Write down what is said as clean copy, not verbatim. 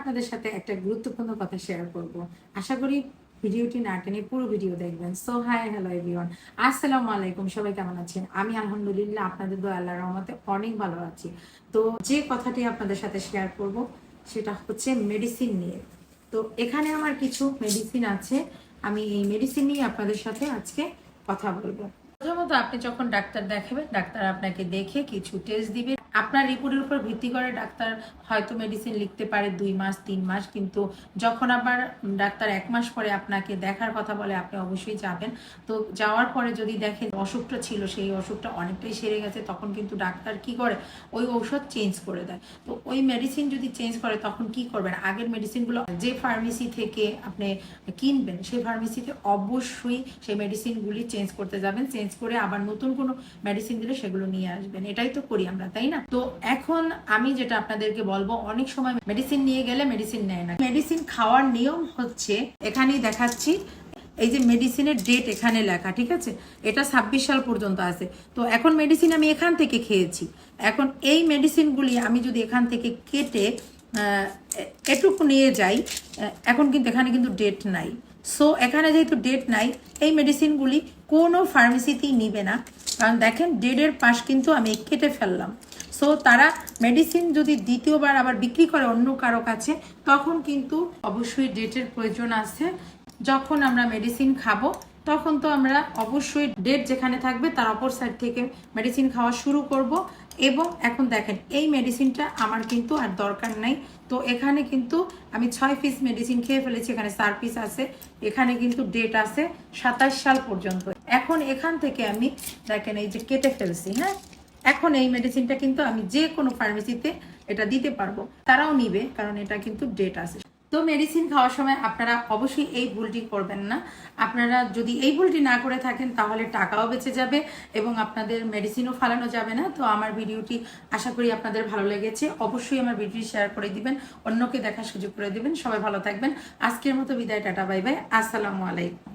আপনাদের সাথে একটা গুরুত্বপূর্ণ কথা শেয়ার করব। আশা করি ভিডিওটি না টেনে পুরো ভিডিও দেখবেন। সো হাই, হ্যালো এভরিওয়ান, আসসালামু আলাইকুম। সবাই কেমন আছেন? আমি আলহামদুলিল্লাহ আপনাদের দোয়া আল্লাহর রহমতে অনেক ভালো আছি। তো যে কথাটি আপনাদের সাথে শেয়ার করব সেটা হচ্ছে মেডিসিন নিয়ে। তো এখানে আমার কিছু মেডিসিন আছে, আমি এই মেডিসিন নিয়ে আপনাদের সাথে আজকে কথা বলবো। প্রথমত আপনি যখন ডাক্তার দেখাবেন, ডাক্তার আপনাকে দেখে কিছু টেস্ট দিবে। আপনার রিপোর্টের উপর ভিত্তি করে ডাক্তার হয়তো মেডিসিন লিখতে পারে 2 মাস 3 মাস, কিন্তু যখন আবার ডাক্তার 1 মাস পরে আপনাকে দেখার কথা বলে আপনি অবশ্যই যাবেন। তো যাওয়ার পরে যদি দেখেন অসুখটা ছিল সেই অসুখটা অনেকটাই সেরে গেছে, তখন কিন্তু ডাক্তার কি করে ওই ঔষধ চেঞ্জ করে দেয়। তো ওই মেডিসিন যদি চেঞ্জ করে তখন কি করবেন, আগের মেডিসিনগুলো যে ফার্মেসি থেকে আপনি কিনবেন সেই ফার্মেসিতে অবশ্যই সেই মেডিসিনগুলি চেঞ্জ করতে যাবেন। চেঞ্জ করে আবার নতুন কোনো মেডিসিন দিলে সেগুলো নিয়ে আসবেন। এটাই তো করি আমরা, তাই না? তো এখন আমি যেটা আপনাদেরকে বলবো, অনেক সময় মেডিসিন নিয়ে গেলে মেডিসিন নেয় না। মেডিসিন খাওয়ার নিয়ম হচ্ছে, এখানেই দেখাচ্ছি, এই যে মেডিসিনের ডেট এখানে লেখা, ঠিক আছে? এটা 26 সাল পর্যন্ত আছে। তো এখন মেডিসিন আমি এখান থেকে খেয়েছি। এখন এই মেডিসিনগুলি আমি যদি এখান থেকে কেটে এটুকু নিয়ে যাই, এখন কিন্তু এখানে কিন্তু ডেট নাই। সো এখানে যেহেতু ডেট নাই, এই মেডিসিনগুলি কোনো ফার্মেসিতেই নিবে না, কারণ দেখেন ডেটের পাশ কিন্তু আমি কেটে ফেললাম। সো তারা মেডিসিন যদি দ্বিতীয়বার আবার বিক্রি করে অন্য কারো কাছে, তখন কিন্তু অবশ্যই ডেটের প্রয়োজন আছে। যখন আমরা মেডিসিন খাবো তখন তো আমরা অবশ্যই ডেট যেখানে থাকবে তার অপর সাইড থেকে মেডিসিন খাওয়া শুরু করব। এবং এখন দেখেন এই মেডিসিনটা আমার কিন্তু আর দরকার নাই। তো এখানে কিন্তু আমি 6 পিস মেডিসিন খেয়ে ফেলেছি, এখানে 4 পিস আছে, এখানে কিন্তু ডেট আছে 27 সাল পর্যন্ত। এখন এখান থেকে আমি দেখেন এই যে কেটে ফেলছি, হ্যাঁ। এখন এই মেডিসিনটা কিন্তু আমি যে কোনো ফার্মেসিতে এটা দিতে পারবো, তারাও নিবে, কারণ এটা কিন্তু ডেট আছে। তো মেডিসিন খাওয়ার সময় আপনারা অবশ্যই এই ভুলটি করবেন না। আপনারা যদি এই ভুলটি না করে থাকেন তাহলে টাকাও বেঁচে যাবে এবং আপনাদের মেডিসিনও ফালানো যাবে না। তো আমার ভিডিওটি আশা করি আপনাদের ভালো লেগেছে। অবশ্যই আমার ভিডিওটি শেয়ার করে দিবেন, অন্যকে দেখার সুযোগ করে দিবেন। সবাই ভালো থাকবেন। আজকের মতো বিদায়, টাটা, বাই বাই, আসসালামু আলাইকুম।